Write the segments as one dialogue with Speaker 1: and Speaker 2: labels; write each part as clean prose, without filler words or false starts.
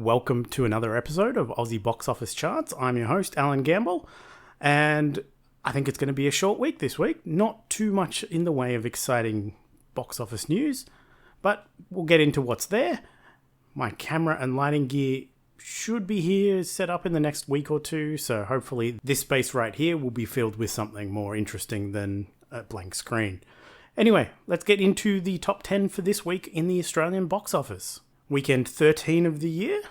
Speaker 1: welcome to another episode of Aussie Box Office Charts. I'm your host, Alan Gamble, and I think it's going to be a short week this week. Not too much in the way of exciting box office news, but we'll get into what's there. My camera and lighting gear should be here set up in the next week or two, so hopefully this space right here will be filled with something more interesting than a blank screen. Anyway, let's get into the top 10 for this week in the Australian box office. Weekend 13 of the year,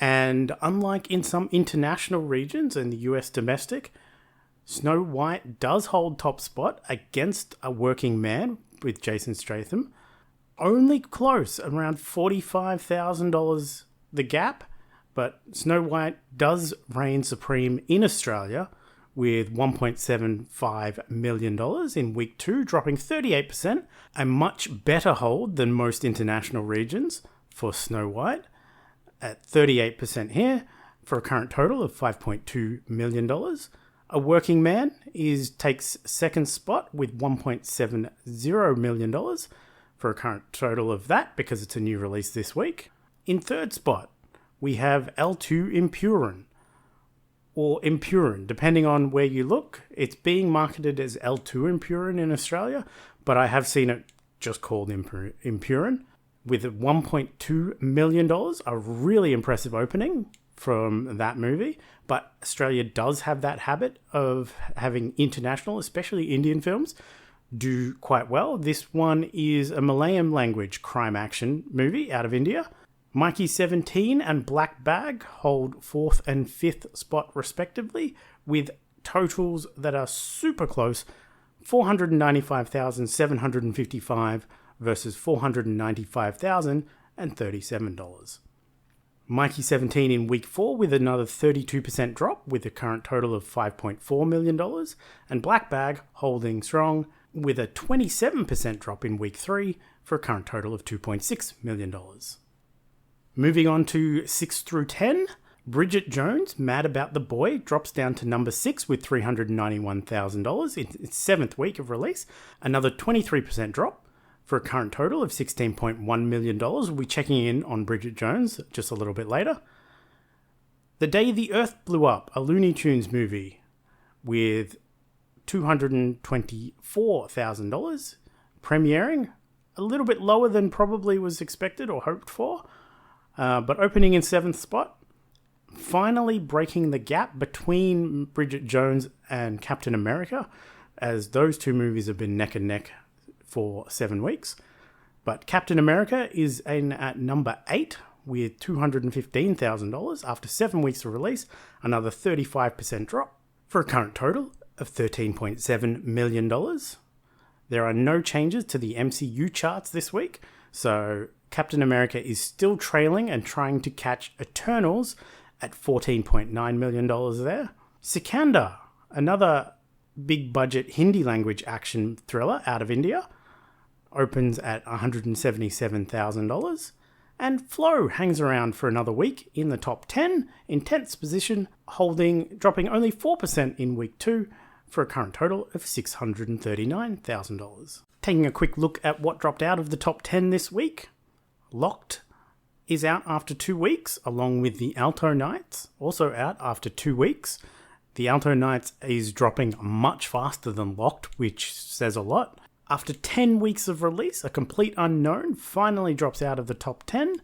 Speaker 1: and unlike in some international regions and the US domestic, Snow White does hold top spot against A Working Man with Jason Statham. Only close, around $45,000 the gap, but Snow White does reign supreme in Australia with $1.75 million in week 2, dropping 38%, a much better hold than most international regions for Snow White at 38% here for a current total of $5.2 million. A Working Man takes second spot with $1.70 million for a current total of that because it's a new release this week. In third spot, we have L2 Empuraan, or Empuraan, depending on where you look. It's being marketed as L2 Empuraan in Australia, but I have seen it just called Empuraan. With $1.2 million, a really impressive opening from that movie. But Australia does have that habit of having international, especially Indian films, do quite well. This one is a Malayalam language crime action movie out of India. Mikey 17 and Black Bag hold 4th and 5th spot respectively, with totals that are super close, $495,755 versus $495,037. Mikey 17 in week 4 with another 32% drop with a current total of $5.4 million, and Black Bag holding strong with a 27% drop in week 3 for a current total of $2.6 million. Moving on to 6 through 10, Bridget Jones, Mad About the Boy, drops down to number 6 with $391,000 in its 7th week of release, another 23% drop for a current total of $16.1 million. We'll be checking in on Bridget Jones just a little bit later. The Day the Earth Blew Up, a Looney Tunes movie with $224,000, premiering a little bit lower than probably was expected or hoped for, but opening in 7th spot, finally breaking the gap between Bridget Jones and Captain America, as those two movies have been neck and neck for 7 weeks. But Captain America is in at number 8 with $215,000 after 7 weeks of release, another 35% drop for a current total of $13.7 million. There are no changes to the MCU charts this week, so Captain America is still trailing and trying to catch Eternals at $14.9 million there. Sikandar, another big budget Hindi language action thriller out of India, opens at $177,000, and Flow hangs around for another week in the top 10 in 10th position, dropping only 4% in week 2 for a current total of $639,000. Taking a quick look at what dropped out of the top 10 this week, Locked is out after 2 weeks, along with The Alto Knights, also out after 2 weeks. The Alto Knights is dropping much faster than Locked, which says a lot. After 10 weeks of release, A Complete Unknown finally drops out of the top 10.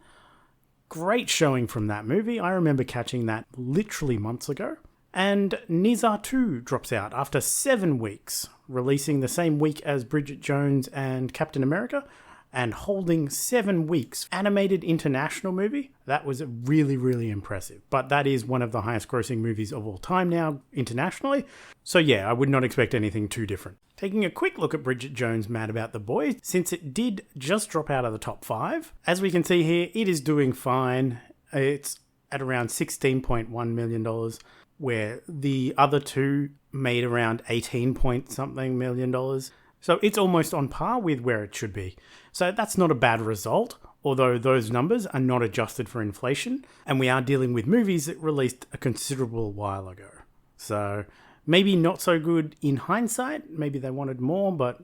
Speaker 1: Great showing from that movie. I remember catching that literally months ago. And Nizar 2 drops out after 7 weeks, releasing the same week as Bridget Jones and Captain America, and holding 7 weeks. Animated international movie. That was really, really impressive. But that is one of the highest grossing movies of all time now, internationally. So yeah, I would not expect anything too different. Taking a quick look at Bridget Jones' Mad About the Boy, since it did just drop out of the top 5. As we can see here, it is doing fine. It's at around $16.1 million, where the other two made around 18 point something million dollars. So it's almost on par with where it should be. So that's not a bad result, although those numbers are not adjusted for inflation, and we are dealing with movies that released a considerable while ago. So maybe not so good in hindsight, maybe they wanted more, but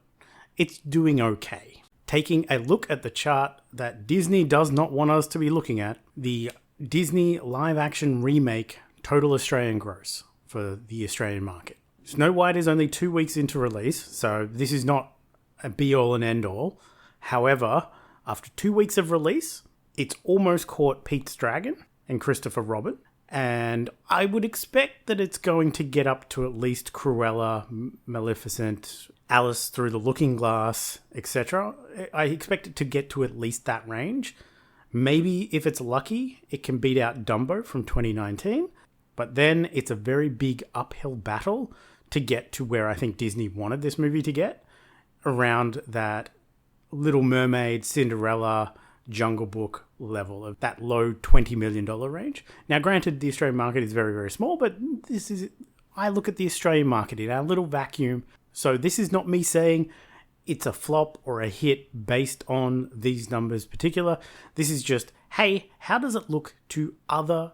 Speaker 1: it's doing okay. Taking a look at the chart that Disney does not want us to be looking at, the Disney live-action remake total Australian gross for the Australian market. Snow White is only 2 weeks into release, so this is not a be-all and end-all. However, after 2 weeks of release, it's almost caught Pete's Dragon and Christopher Robin, and I would expect that it's going to get up to at least Cruella, Maleficent, Alice Through the Looking Glass, etc. I expect it to get to at least that range. Maybe, if it's lucky, it can beat out Dumbo from 2019, but then it's a very big uphill battle to get to where I think Disney wanted this movie to get, around that Little Mermaid, Cinderella, Jungle Book level of that low $20 million range. Now, granted, the Australian market is very, very small, but I look at the Australian market in our little vacuum. So this is not me saying it's a flop or a hit based on these numbers particular. This is just, hey, how does it look to other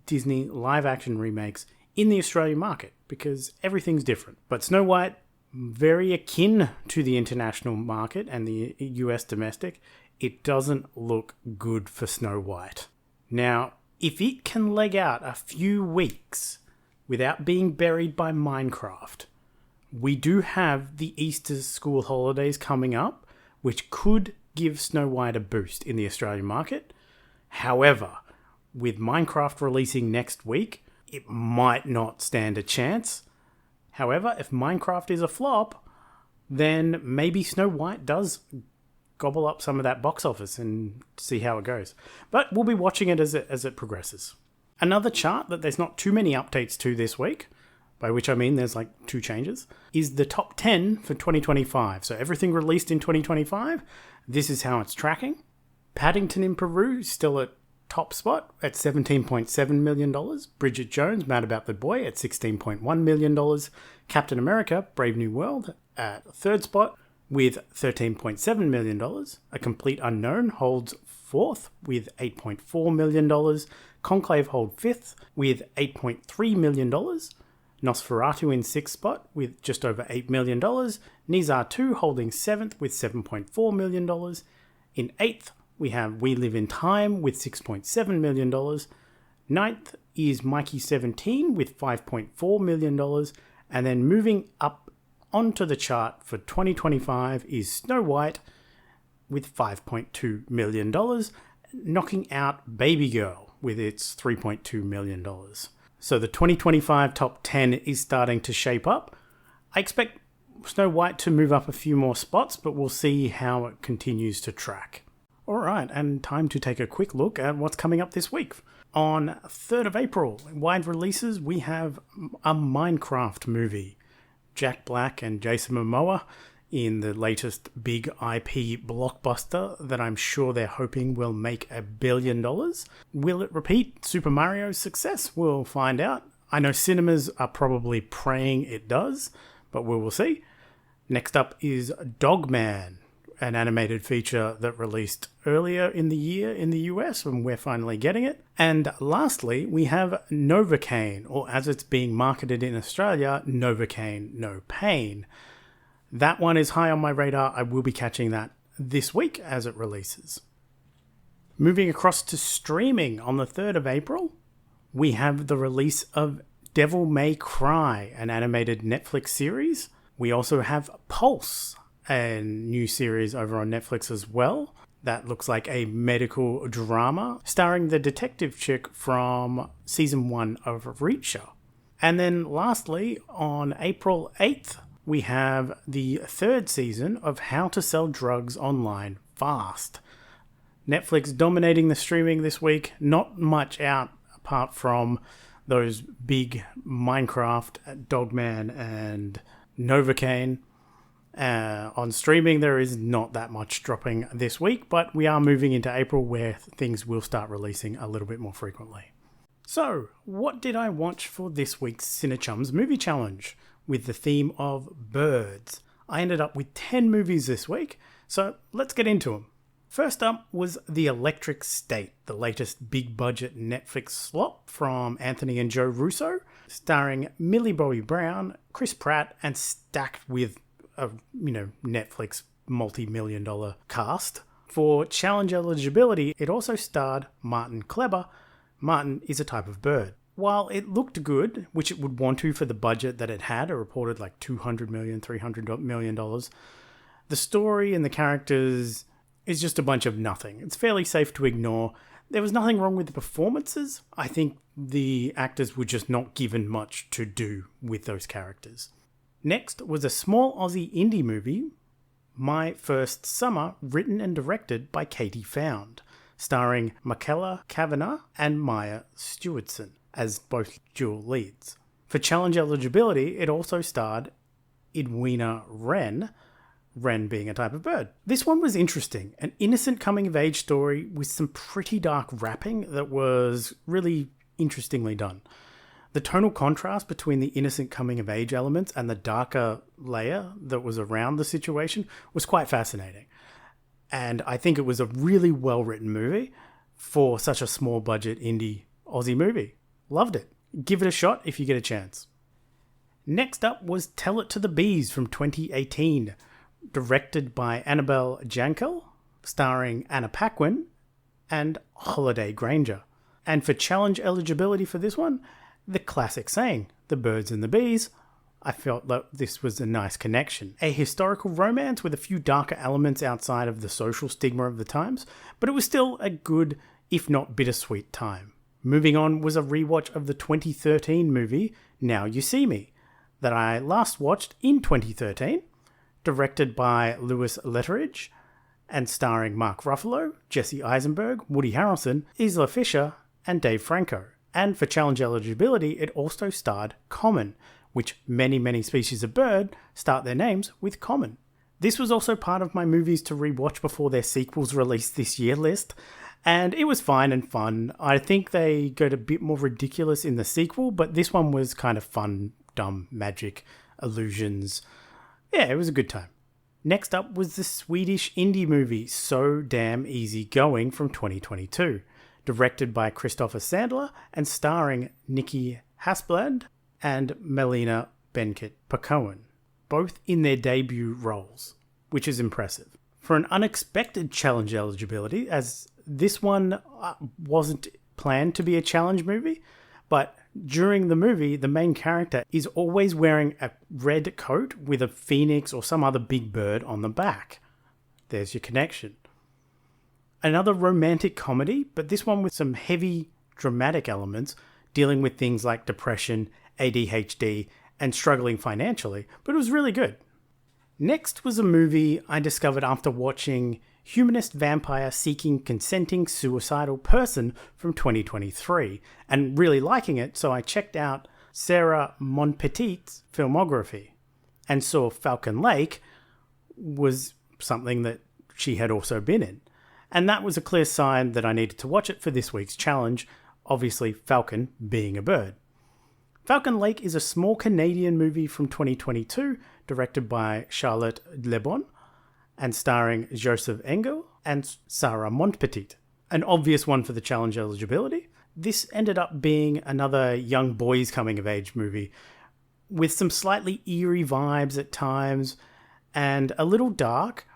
Speaker 1: Disney live action remakes in the Australian market? Because everything's different. But Snow White, very akin to the international market and the US domestic, it doesn't look good for Snow White. Now, if it can leg out a few weeks without being buried by Minecraft, we do have the Easter school holidays coming up, which could give Snow White a boost in the Australian market. However, with Minecraft releasing next week, it might not stand a chance. However, if Minecraft is a flop, then maybe Snow White does gobble up some of that box office and see how it goes. But we'll be watching it as it progresses. Another chart that there's not too many updates to this week, by which I mean there's like 2 changes, is the top 10 for 2025. So everything released in 2025, this is how it's tracking. Paddington in Peru is still at top spot at $17.7 million. Bridget Jones, Mad About the Boy, at $16.1 million. Captain America, Brave New World, at third spot with $13.7 million. A Complete Unknown holds fourth with $8.4 million. Conclave hold fifth with $8.3 million. Nosferatu in sixth spot with just over $8 million. Nizar 2 holding seventh with $7.4 million. In eighth, we have We Live in Time with $6.7 million. Ninth is Mikey 17 with $5.4 million. And then moving up onto the chart for 2025 is Snow White with $5.2 million, knocking out Baby Girl with its $3.2 million. So the 2025 top 10 is starting to shape up. I expect Snow White to move up a few more spots, but we'll see how it continues to track. Alright, and time to take a quick look at what's coming up this week. On 3rd of April, wide releases, we have a Minecraft movie. Jack Black and Jason Momoa in the latest big IP blockbuster that I'm sure they're hoping will make $1 billion. Will it repeat Super Mario's success? We'll find out. I know cinemas are probably praying it does, but we will see. Next up is Dogman, an animated feature that released earlier in the year in the US, and we're finally getting it. And lastly, we have Novocaine, or as it's being marketed in Australia, Novocaine No Pain. That one is high on my radar. I will be catching that this week as it releases. Moving across to streaming on the 3rd of April, we have the release of Devil May Cry, an animated Netflix series. We also have Pulse, a new series over on Netflix as well. That looks like a medical drama starring the detective chick from season 1 of Reacher. And then lastly, on April 8th, we have the 3rd season of How to Sell Drugs Online Fast. Netflix dominating the streaming this week. Not much out apart from those big Minecraft, Dogman, and Novocaine. On streaming, there is not that much dropping this week, but we are moving into April where things will start releasing a little bit more frequently. So, what did I watch for this week's Cinechums Movie Challenge with the theme of birds? I ended up with 10 movies this week, so let's get into them. First up was The Electric State, the latest big-budget Netflix slop from Anthony and Joe Russo, starring Millie Bobby Brown, Chris Pratt, and stacked with a Netflix multi-million-dollar cast. For challenge eligibility, it also starred Martin Kleber, Martin is a type of bird. While it looked good, which it would want to for the budget that it had, a reported like $200 million, $300 million, the story and the characters is just a bunch of nothing. It's fairly safe to ignore. There was nothing wrong with the performances. I think the actors were just not given much to do with those characters. Next was a small Aussie indie movie, My First Summer, written and directed by Katie Found, starring Michaela Kavanagh and Maya Stewardson as both dual leads. For challenge eligibility, it also starred Edwina Wren being a type of bird. This one was interesting, an innocent coming-of-age story with some pretty dark rapping that was really interestingly done. The tonal contrast between the innocent coming-of-age elements and the darker layer that was around the situation was quite fascinating. And I think it was a really well-written movie for such a small-budget indie Aussie movie. Loved it. Give it a shot if you get a chance. Next up was Tell It to the Bees from 2018, directed by Annabelle Jankel, starring Anna Paquin and Holiday Granger. And for challenge eligibility for this one, the classic saying, the birds and the bees. I felt that this was a nice connection. A historical romance with a few darker elements outside of the social stigma of the times, but it was still a good, if not bittersweet time. Moving on was a rewatch of the 2013 movie, Now You See Me, that I last watched in 2013, directed by Louis Letteridge and starring Mark Ruffalo, Jesse Eisenberg, Woody Harrelson, Isla Fisher, and Dave Franco. And for challenge eligibility, it also starred Common, which many species of bird start their names with Common. This was also part of my movies to rewatch before their sequels released this year list, and it was fine and fun. I think they got a bit more ridiculous in the sequel, but this one was kind of fun, dumb, magic, illusions. Yeah, it was a good time. Next up was the Swedish indie movie So Damn Easy Going from 2022, directed by Christopher Sandler and starring Nikki Hasblad and Melina Benket-Pacoen, both in their debut roles, which is impressive. For an unexpected challenge eligibility, as this one wasn't planned to be a challenge movie, but during the movie, the main character is always wearing a red coat with a phoenix or some other big bird on the back. There's your connection. Another romantic comedy, but this one with some heavy dramatic elements, dealing with things like depression, ADHD, and struggling financially, but it was really good. Next was a movie I discovered after watching Humanist Vampire Seeking Consenting Suicidal Person from 2023, and really liking it, so I checked out Sarah Monpetit's filmography, and saw Falcon Lake was something that she had also been in. And that was a clear sign that I needed to watch it for this week's challenge, obviously Falcon being a bird. Falcon Lake is a small Canadian movie from 2022, directed by Charlotte Lebon, and starring Joseph Engel and Sarah Montpetit. An obvious one for the challenge eligibility. This ended up being another young boys coming-of-age movie, with some slightly eerie vibes at times, and a little dark,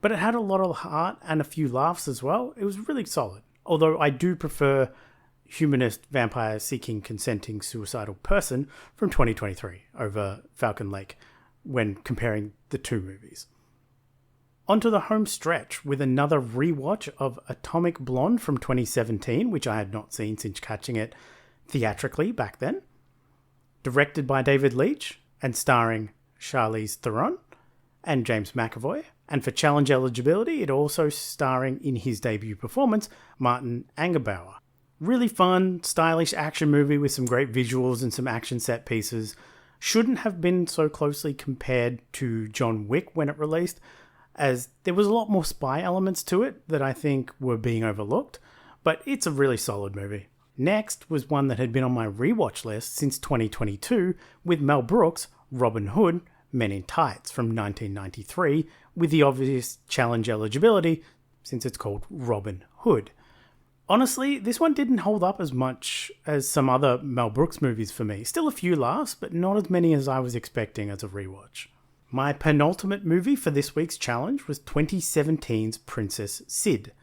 Speaker 1: but it had a lot of heart and a few laughs as well. It was really solid. Although I do prefer Humanist Vampire Seeking Consenting Suicidal Person from 2023 over Falcon Lake when comparing the two movies. Onto the home stretch with another rewatch of Atomic Blonde from 2017, which I had not seen since catching it theatrically back then. Directed by David Leitch and starring Charlize Theron and James McAvoy. And for challenge eligibility, it also starring in his debut performance, Martin Angerbauer. Really fun, stylish action movie with some great visuals and some action set pieces. Shouldn't have been so closely compared to John Wick when it released, as there was a lot more spy elements to it that I think were being overlooked, but it's a really solid movie. Next was one that had been on my rewatch list since 2022 with Mel Brooks' Robin Hood, Men in Tights from 1993, with the obvious challenge eligibility since it's called Robin Hood. Honestly, this one didn't hold up as much as some other Mel Brooks movies for me. Still a few laughs, but not as many as I was expecting as a rewatch. My penultimate movie for this week's challenge was 2017's Princess Sid,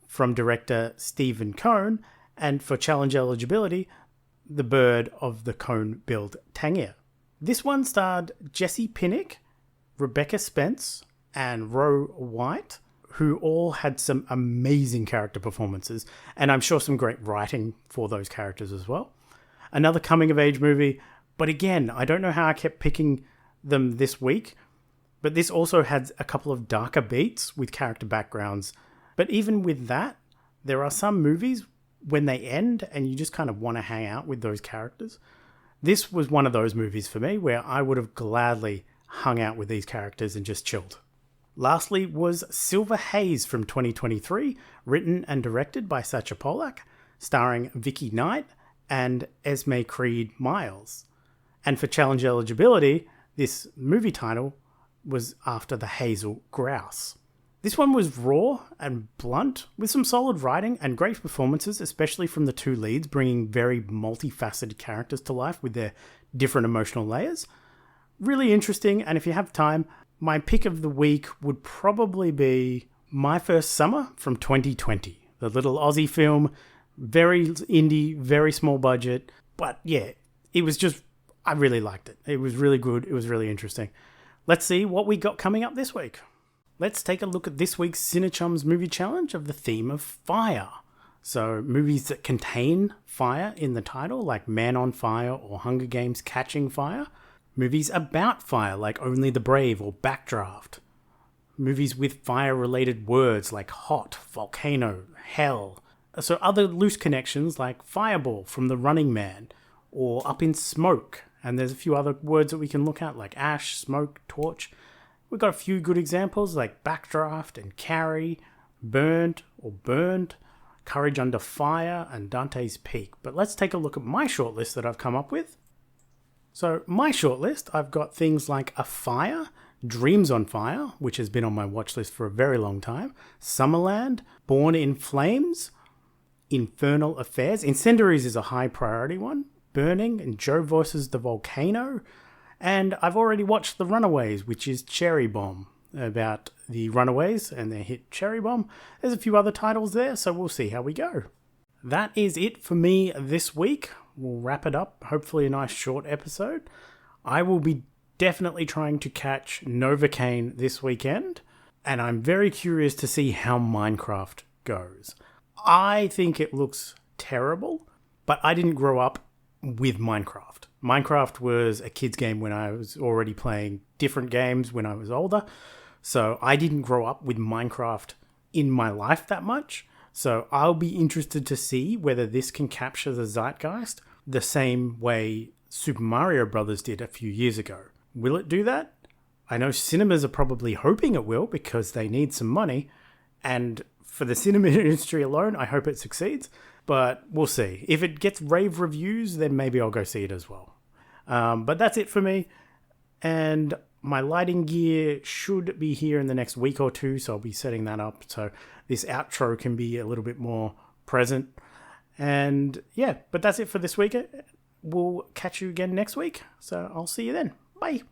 Speaker 1: from director Stephen Cohn And for challenge eligibility, The Bird of the Cone-billed Tangir. This one starred Jesse Pinnock, Rebecca Spence, and Ro White, who all had some amazing character performances, and I'm sure some great writing for those characters as well. Another coming-of-age movie, but again, I don't know how I kept picking them this week, but this also had a couple of darker beats with character backgrounds. But even with that, there are some movies when they end and you just kind of want to hang out with those characters. This was one of those movies for me where I would have gladly hung out with these characters and just chilled. Lastly was Silver Haze from 2023, written and directed by Sacha Polak, starring Vicky Knight and Esme Creed Miles. And for challenge eligibility, this movie title was after the Hazel Grouse. This one was raw and blunt, with some solid writing and great performances, especially from the two leads, bringing very multifaceted characters to life with their different emotional layers. Really interesting, and if you have time, my pick of the week would probably be My First Summer from 2020. The little Aussie film, very indie, very small budget, but yeah, it was just, I really liked it. It was really good, it was really interesting. Let's see what we got coming up this week. Let's take a look at this week's Cinechums Movie Challenge of the theme of fire. So movies that contain fire in the title, like Man on Fire or Hunger Games Catching Fire. Movies about fire, like Only the Brave or Backdraft. Movies with fire-related words like hot, volcano, hell. So other loose connections like Fireball from The Running Man or Up in Smoke. And there's a few other words that we can look at like ash, smoke, torch. We've got a few good examples like Backdraft and Carrie, Burned or Burned, Courage Under Fire, and Dante's Peak. But let's take a look at my shortlist that I've come up with. So my shortlist, I've got things like A Fire, Dreams on Fire, which has been on my watch list for a very long time, Summerland, Born in Flames, Infernal Affairs. Incendiaries is a high priority one. Burning and Joe vs. the Volcano. And I've already watched The Runaways, which is Cherry Bomb, about the Runaways and their hit Cherry Bomb. There's a few other titles there, so we'll see how we go. That is it for me this week. We'll wrap it up. Hopefully a nice short episode. I will be definitely trying to catch Novocaine this weekend, and I'm very curious to see how Minecraft goes. I think it looks terrible, but I didn't grow up with Minecraft. Minecraft was a kid's game when I was already playing different games when I was older. So I didn't grow up with Minecraft in my life that much. So I'll be interested to see whether this can capture the zeitgeist the same way Super Mario Bros. Did a few years ago. Will it do that? I know cinemas are probably hoping it will because they need some money. And for the cinema industry alone, I hope it succeeds. But we'll see. If it gets rave reviews, then maybe I'll go see it as well. But that's it for me. And my lighting gear should be here in the next week or two, so I'll be setting that up so this outro can be a little bit more present. And yeah, but that's it for this week. We'll catch you again next week. So I'll see you then. Bye.